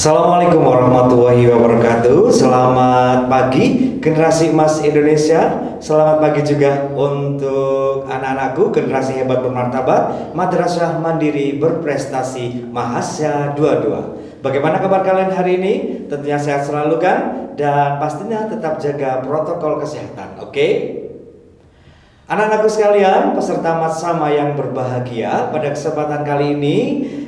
Assalamualaikum warahmatullahi wabarakatuh. Selamat pagi generasi emas Indonesia. Selamat pagi juga untuk anak-anakku generasi hebat bermartabat, madrasah mandiri berprestasi Mahasya 22. Bagaimana kabar kalian hari ini? Tentunya sehat selalu kan? Dan pastinya tetap jaga protokol kesehatan, oke? Anak-anakku sekalian, peserta Matsama yang berbahagia, pada kesempatan kali ini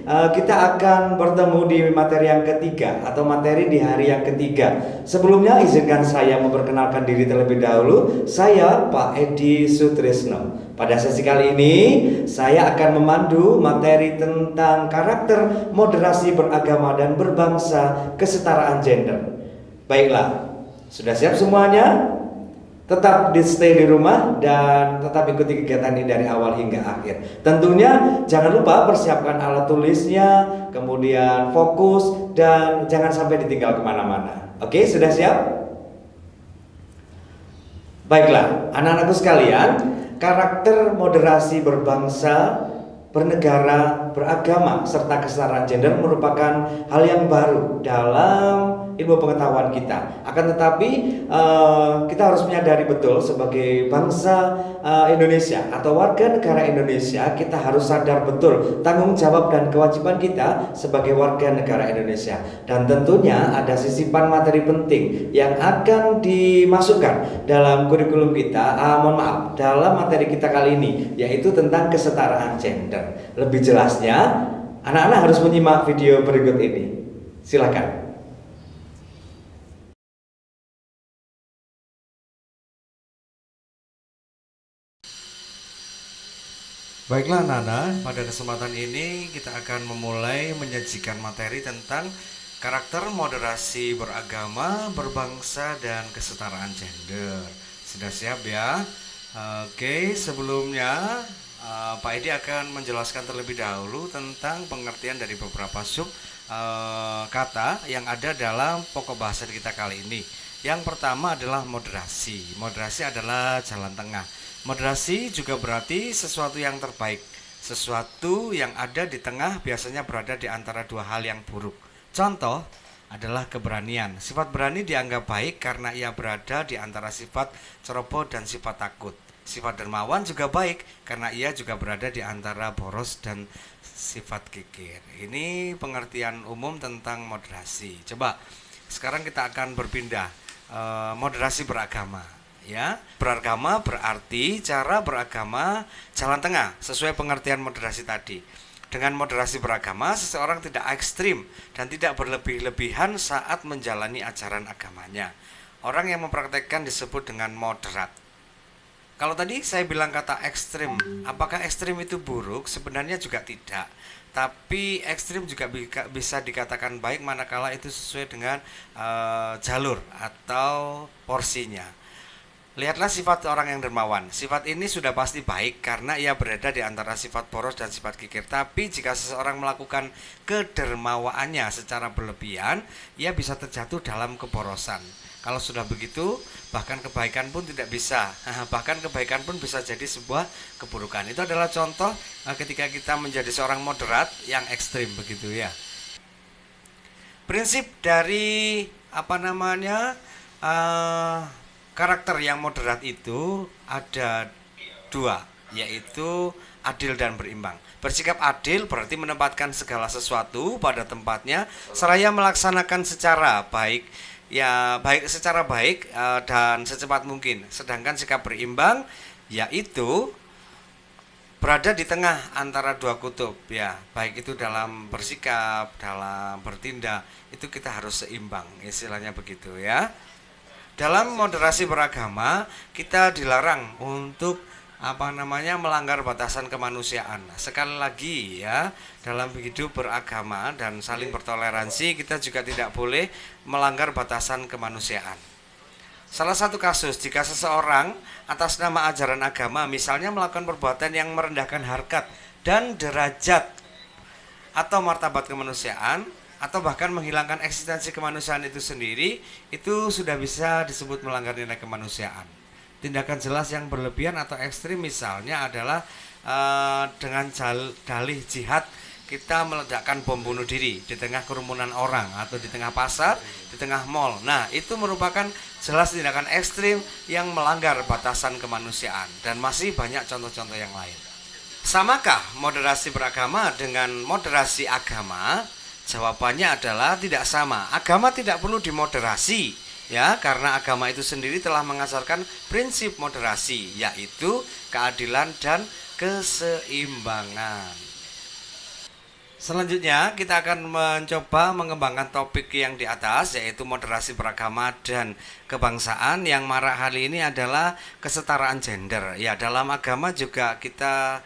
kita akan bertemu di materi yang ketiga atau materi di hari yang ketiga. Sebelumnya izinkan saya memperkenalkan diri terlebih dahulu. Saya Pak Edi Sutrisno. Pada sesi kali ini saya akan memandu materi tentang karakter moderasi beragama dan berbangsa, kesetaraan gender. Baiklah, sudah siap semuanya? Tetap stay di rumah dan tetap ikuti kegiatan ini dari awal hingga akhir. Tentunya jangan lupa persiapkan alat tulisnya, kemudian fokus dan jangan sampai ditinggal kemana-mana. Oke, sudah siap? Baiklah, anak-anakku sekalian, karakter moderasi berbangsa, bernegara, beragama, serta kesetaraan gender merupakan hal yang baru dalam ilmu pengetahuan kita. Akan tetapi kita harus menyadari betul sebagai bangsa Indonesia atau warga negara Indonesia, kita harus sadar betul tanggung jawab dan kewajiban kita sebagai warga negara Indonesia. Dan tentunya ada sisipan materi penting yang akan dimasukkan dalam kurikulum kita, dalam materi kita kali ini, yaitu tentang kesetaraan gender. Lebih jelasnya, anak-anak harus menyimak video berikut ini. Silakan. Baiklah anak-anak, pada kesempatan ini kita akan memulai menyajikan materi tentang karakter moderasi beragama, berbangsa, dan kesetaraan gender. Sudah siap ya? Oke, sebelumnya Pak Edi akan menjelaskan terlebih dahulu tentang pengertian dari beberapa sub kata yang ada dalam pokok bahasa kita kali ini. Yang pertama adalah moderasi. Moderasi adalah jalan tengah. Moderasi juga berarti sesuatu yang terbaik, sesuatu yang ada di tengah, biasanya berada di antara dua hal yang buruk. Contoh adalah keberanian. Sifat berani dianggap baik karena ia berada di antara sifat ceroboh dan sifat takut. Sifat dermawan juga baik karena ia juga berada di antara boros dan sifat kikir. Ini pengertian umum tentang moderasi. Coba sekarang kita akan berpindah moderasi beragama. Ya, beragama berarti cara beragama jalan tengah sesuai pengertian moderasi tadi. Dengan moderasi beragama, seseorang tidak ekstrim dan tidak berlebih-lebihan saat menjalani ajaran agamanya. Orang yang mempraktekkan disebut dengan moderat. Kalau tadi saya bilang kata ekstrim, apakah ekstrim itu buruk? Sebenarnya juga tidak. Tapi ekstrim juga bisa dikatakan baik manakala itu sesuai dengan jalur atau porsinya. Lihatlah sifat orang yang dermawan. Sifat ini sudah pasti baik karena ia berada di antara sifat boros dan sifat kikir. Tapi jika seseorang melakukan kedermawaannya secara berlebihan, ia bisa terjatuh dalam keborosan. Kalau sudah begitu, bahkan kebaikan pun tidak bisa. Bahkan kebaikan pun bisa jadi sebuah keburukan. Itu adalah contoh ketika kita menjadi seorang moderat yang ekstrim begitu ya. Prinsip dari karakter yang moderat itu ada dua, yaitu adil dan berimbang. Bersikap adil berarti menempatkan segala sesuatu pada tempatnya seraya melaksanakan secara baik secara baik dan secepat mungkin. Sedangkan sikap berimbang yaitu berada di tengah antara dua kutub ya, baik itu dalam bersikap, dalam bertindak, itu kita harus seimbang, istilahnya begitu ya. Dalam moderasi beragama, kita dilarang untuk melanggar batasan kemanusiaan. Sekali lagi ya, dalam hidup beragama dan saling bertoleransi, kita juga tidak boleh melanggar batasan kemanusiaan. Salah satu kasus, jika seseorang atas nama ajaran agama misalnya melakukan perbuatan yang merendahkan harkat dan derajat atau martabat kemanusiaan, atau bahkan menghilangkan eksistensi kemanusiaan itu sendiri, itu sudah bisa disebut melanggar nilai kemanusiaan. Tindakan jelas yang berlebihan atau ekstrim misalnya adalah dengan dalih jihad kita meledakkan bom bunuh diri di tengah kerumunan orang atau di tengah pasar, di tengah mall. Nah, itu merupakan jelas tindakan ekstrim yang melanggar batasan kemanusiaan dan masih banyak contoh-contoh yang lain. Samakah moderasi beragama dengan moderasi agama? Jawabannya adalah tidak sama. Agama tidak perlu dimoderasi, ya, karena agama itu sendiri telah mengajarkan prinsip moderasi, yaitu keadilan dan keseimbangan. Selanjutnya kita akan mencoba mengembangkan topik yang di atas, yaitu moderasi beragama dan kebangsaan. Yang marak kali ini adalah kesetaraan gender. Ya, dalam agama juga kita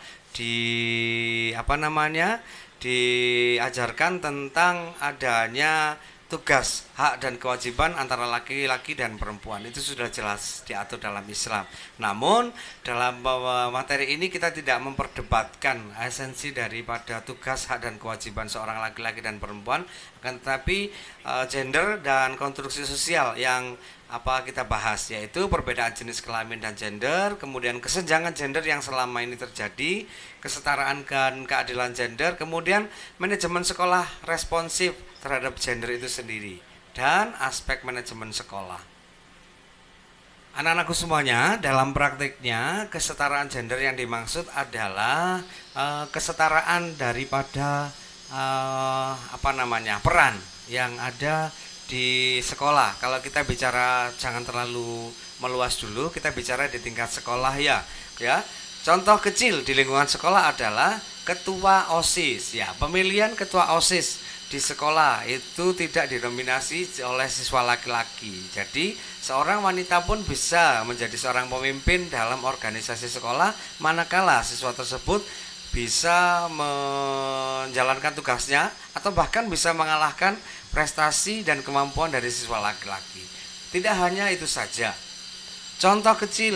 diajarkan tentang adanya tugas, hak dan kewajiban antara laki-laki dan perempuan. Itu sudah jelas diatur dalam Islam. Namun dalam materi ini kita tidak memperdebatkan esensi daripada tugas, hak dan kewajiban seorang laki-laki dan perempuan, akan tetapi gender dan konstruksi sosial yang kita bahas, yaitu perbedaan jenis kelamin dan gender, kemudian kesenjangan gender yang selama ini terjadi, kesetaraan dan keadilan gender, kemudian manajemen sekolah responsif terhadap gender itu sendiri, dan aspek manajemen sekolah. Anak-anakku semuanya, dalam praktiknya kesetaraan gender yang dimaksud adalah kesetaraan daripada peran yang ada di sekolah. Kalau kita bicara jangan terlalu meluas dulu, kita bicara di tingkat sekolah ya. Contoh kecil di lingkungan sekolah adalah ketua OSIS ya. Pemilihan ketua OSIS di sekolah itu tidak didominasi oleh siswa laki-laki. Jadi seorang wanita pun bisa menjadi seorang pemimpin dalam organisasi sekolah manakala siswa tersebut bisa menjalankan tugasnya atau bahkan bisa mengalahkan prestasi dan kemampuan dari siswa laki-laki. Tidak hanya itu saja. Contoh kecil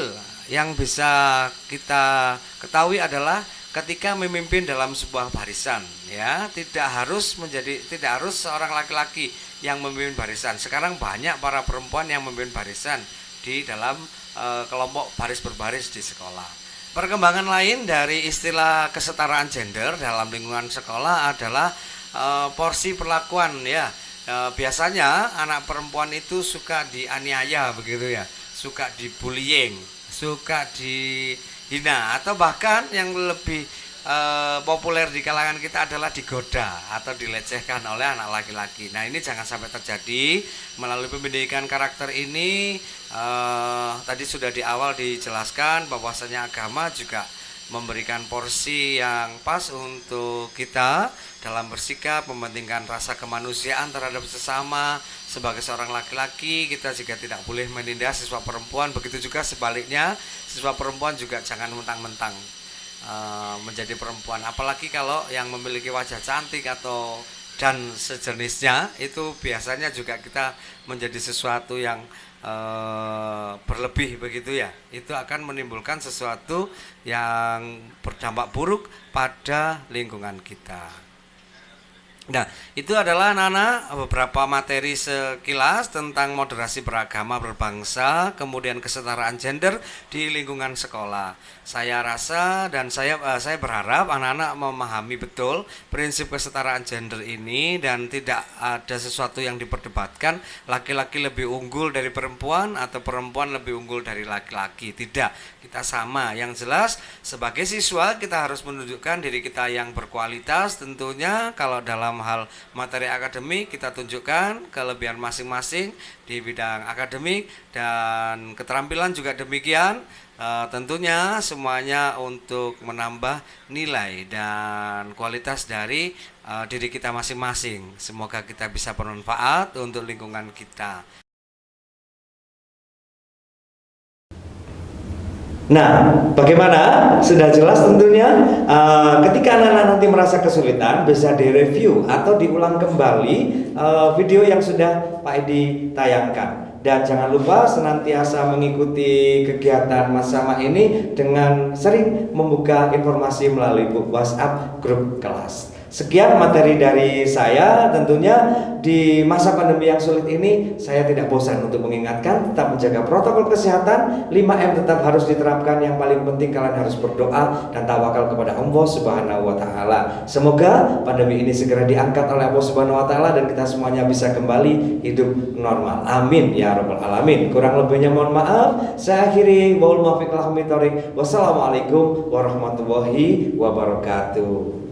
yang bisa kita ketahui adalah ketika memimpin dalam sebuah barisan, ya, tidak harus seorang laki-laki yang memimpin barisan. Sekarang banyak para perempuan yang memimpin barisan di dalam kelompok baris berbaris di sekolah. Perkembangan lain dari istilah kesetaraan gender dalam lingkungan sekolah adalah porsi perlakuan ya. Biasanya anak perempuan itu suka dianiaya begitu ya, suka dibullying, suka dihina, atau bahkan yang lebih populer di kalangan kita adalah digoda atau dilecehkan oleh anak laki-laki. Nah, ini jangan sampai terjadi. Melalui pendidikan karakter ini tadi sudah di awal dijelaskan bahwasanya agama juga memberikan porsi yang pas untuk kita dalam bersikap, mementingkan rasa kemanusiaan terhadap sesama. Sebagai seorang laki-laki, kita juga tidak boleh menindas siswa perempuan. Begitu juga sebaliknya, siswa perempuan juga jangan mentang-mentang menjadi perempuan. Apalagi kalau yang memiliki wajah cantik dan sejenisnya, itu biasanya juga kita menjadi sesuatu yang berlebih begitu ya. Itu akan menimbulkan sesuatu yang berdampak buruk pada lingkungan kita. Nah, itu adalah anak-anak beberapa materi sekilas tentang moderasi beragama berbangsa, kemudian kesetaraan gender di lingkungan sekolah. Saya rasa dan saya berharap anak-anak memahami betul prinsip kesetaraan gender ini dan tidak ada sesuatu yang diperdebatkan laki-laki lebih unggul dari perempuan atau perempuan lebih unggul dari laki-laki. Tidak, kita sama. Yang jelas sebagai siswa kita harus menunjukkan diri kita yang berkualitas. Tentunya kalau dalam hal materi akademik kita tunjukkan kelebihan masing-masing di bidang akademik dan keterampilan juga demikian. Tentunya semuanya untuk menambah nilai dan kualitas dari diri kita masing-masing. Semoga kita bisa bermanfaat untuk lingkungan kita. Nah, bagaimana? Sudah jelas tentunya. Ketika anak-anak nanti merasa kesulitan, bisa direview atau diulang kembali video yang sudah Pak Edi tayangkan. Dan jangan lupa senantiasa mengikuti kegiatan Mas Sama ini dengan sering membuka informasi melalui WhatsApp grup kelas. Sekian materi dari saya. Tentunya di masa pandemi yang sulit ini saya tidak bosan untuk mengingatkan tetap menjaga protokol kesehatan. 5M tetap harus diterapkan. Yang paling penting kalian harus berdoa dan tawakal kepada Allah Subhanahu wa taala. Semoga pandemi ini segera diangkat oleh Allah Subhanahu wa taala dan kita semuanya bisa kembali hidup normal. Amin ya rabbal alamin. Kurang lebihnya mohon maaf. Saya akhiri wassalamualaikum warahmatullahi wabarakatuh.